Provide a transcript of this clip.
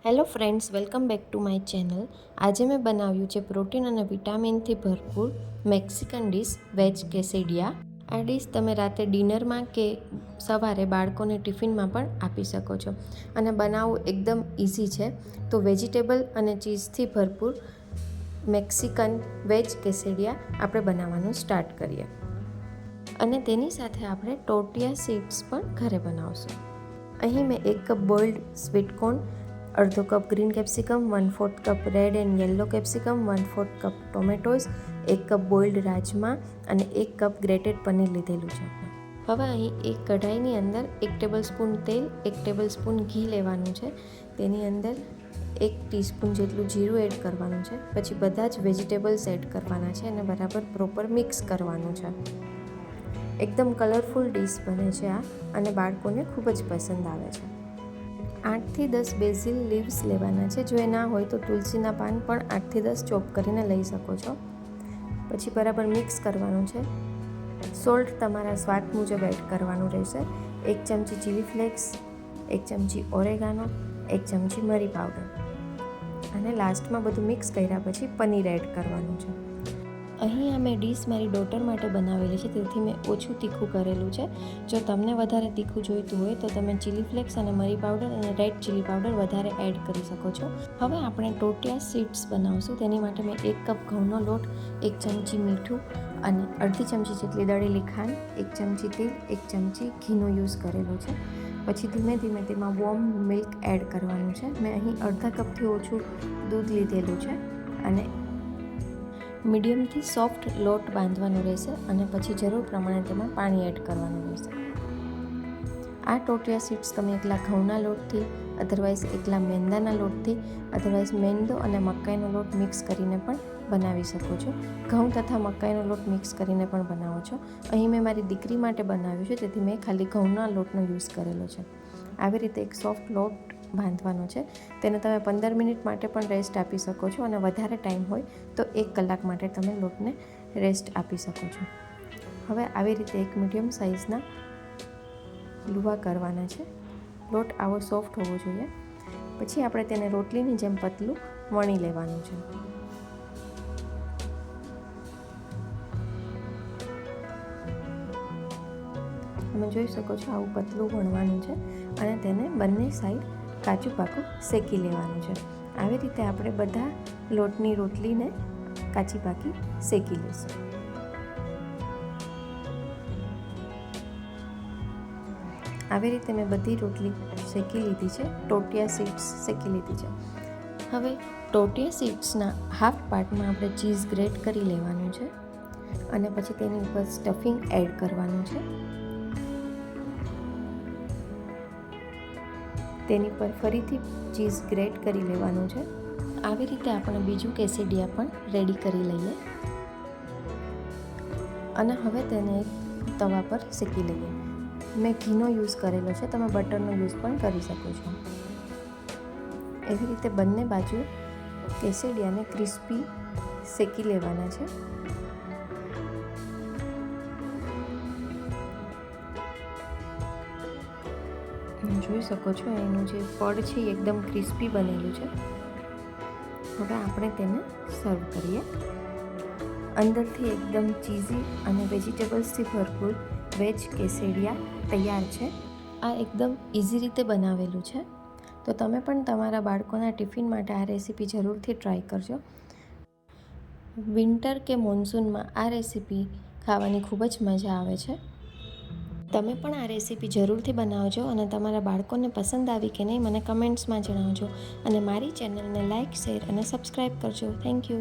Hello friends, welcome back to my channel. આજે મેં બનાવ્યું છે પ્રોટીન અને વિટામિનથી ભરપૂર મેક્સિકન ડીશ વેજ કેસેડિયા. આ ડીશ તમે રાતે ડિનરમાં કે સવારે બાળકોને ટિફિનમાં પણ આપી શકો છો અને બનાવવું એકદમ ઇઝી છે. તો વેજીટેબલ અને ચીઝથી ભરપૂર મેક્સિકન વેજ કેસેડિયા આપણે બનાવવાનું સ્ટાર્ટ કરીએ. અને તેની સાથે આપણે ટોર્ટિયા સીડ્સ પણ ઘરે બનાવશું. અહીં મેં 1 કપ બોઇલ્ડ સ્વીટકોર્ન, અડધો cup green capsicum, 1/4 cup red and yellow capsicum, 1/4 cup tomatoes, 1 cup boiled rajma અને 1 કપ ગ્રેટેડ પનીર લીધેલું છે. હવે અહીં એક કઢાઈની અંદર 1 ટેબલસ્પૂન તેલ, 1 ટેબલસ્પૂન ઘી લેવાનું છે. તેની અંદર 1 ટીસ્પૂન જેટલું જીરું એડ કરવાનું છે. પછી બધા જ વેજીટેબલ્સ એડ કરવાના છે અને બરાબર પ્રોપર મિક્સ કરવાનું છે. એકદમ કલરફુલ ડીશ બને છે આ અને બાળકોને ખૂબ જ પસંદ આવે છે. 8 થી 10 બેઝિલ લીવ્સ લેવાના છે. જો એ ના હોય તો તુલસીના પાન પણ 8 થી 10 ચોપ કરીને લઈ શકો છો. પછી બરાબર મિક્સ કરવાનું છે. સોલ્ટ તમારા સ્વાદ મુજબ એડ કરવાનું રહેશે. 1 ચમચી ચીલી ફ્લેક્સ, 1 ચમચી ઓરેગાનો, 1 ચમચી મરી પાવડર અને લાસ્ટમાં બધું મિક્સ કર્યા પછી પનીર એડ કરવાનું છે. અહીં આ મેં ડીશ મારી ડોટર માટે બનાવેલી છે, તેથી મેં ઓછું તીખું કરેલું છે. જો તમને વધારે તીખું જોઈતું હોય તો તમે ચીલી ફ્લેક્સ અને મરી પાવડર અને રેડ ચીલી પાવડર વધારે એડ કરી શકો છો. હવે આપણે ટોર્ટિયા સીડ્સ બનાવશું. તેની માટે મેં 1 કપ ઘઉંનો લોટ, 1 ચમચી મીઠું અને અડધી ચમચી જેટલી દળેલી ખાંડ, 1 ચમચી તેલ, 1 ચમચી ઘીનો યુઝ કરેલો છે. પછી ધીમે ધીમે તેમાં વોર્મ મિલ્ક એડ કરવાનું છે. મેં અહીં અડધા કપથી ઓછું દૂધ લીધેલું છે અને મીડિયમથી સોફ્ટ લોટ બાંધવાનો રહેશે અને પછી જરૂર પ્રમાણે તેમાં પાણી એડ કરવાનું રહેશે. આ ટોર્ટિયા સીડ્સ તમે એકલા ઘઉંના લોટથી, અધરવાઇઝ એકલા મેંદાના લોટથી, અધરવાઇઝ મેંદો અને મકાઈનો લોટ મિક્સ કરીને પણ બનાવી શકો છો. ઘઉં તથા મકાઈનો લોટ મિક્સ કરીને પણ બનાવો છો. અહીં મેં મારી દીકરી માટે બનાવ્યું છે, તેથી મેં ખાલી ઘઉંના લોટનો યુઝ કરેલો છે. આવી રીતે એક સોફ્ટ લોટ બાંધવાનો છે. તેને તમે 15 મિનિટ માટે પણ રેસ્ટ આપી શકો છો અને વધારે ટાઈમ હોય તો 1 કલાક માટે તમે લોટને રેસ્ટ આપી શકો છો. હવે આવી રીતે એક મીડિયમ સાઇઝના લુવા કરવાના છે. લોટ આવો સોફ્ટ હોવો જોઈએ. પછી આપણે તેને રોટલીની જેમ પતલું વણી લેવાનું છે. તમે જોઈ શકો છો આવું પતલું વણવાનું છે અને તેને બંને સાઈડ કાચું પાકું શેકી લેવાનું છે. આવી રીતે આપણે બધા લોટની રોટલીને કાચી પાકી શેકી લઈશું. આવી રીતે મેં બધી રોટલી શેકી લીધી છે. ટોર્ટિયા સીડ્સ શેકી લીધી છે. હવે ટોર્ટિયા સીડ્સના હાફ પાર્ટમાં આપણે ચીઝ ગ્રેટ કરી લેવાનું છે અને પછી તેની ઉપર સ્ટફિંગ એડ કરવાનું છે. તેની પર ફરીથી ચીઝ ગ્રેટ કરી લેવાનું છે. આવી રીતે આપણે બીજું કેસેડિયા પણ રેડી કરી લઈએ અને હવે તેને એક તવા પર શેકી લઈએ. મેં ઘીનો યુઝ કરેલો છે, તમે બટરનો યુઝ પણ કરી શકો છો. એવી રીતે બંને બાજુ કેસેડિયાને ક્રિસ્પી શેકી લેવાના છે. જોઈ શકો છો એનું જે પડ છે એ એકદમ ક્રિસ્પી બનેલું છે. હવે આપણે તેને સર્વ કરીએ. અંદરથી એકદમ ચીઝી અને વેજીટેબલ્સથી ભરપૂર વેજ કેસેડિયા તૈયાર છે. આ એકદમ ઇઝી રીતે બનાવેલું છે, તો તમે પણ તમારા બાળકોના ટિફિન માટે આ રેસીપી જરૂરથી ટ્રાય કરજો. વિન્ટર કે મોન્સૂનમાં આ રેસીપી ખાવાની ખૂબ જ મજા આવે છે. તમે પણ આ રેસીપી જરૂરથી બનાવજો અને તમારા બાળકોને પસંદ આવી કે નહીં મને કમેન્ટ્સમાં જણાવજો અને મારી ચેનલને લાઇક, શેર અને સબસ્ક્રાઈબ કરજો. Thank you.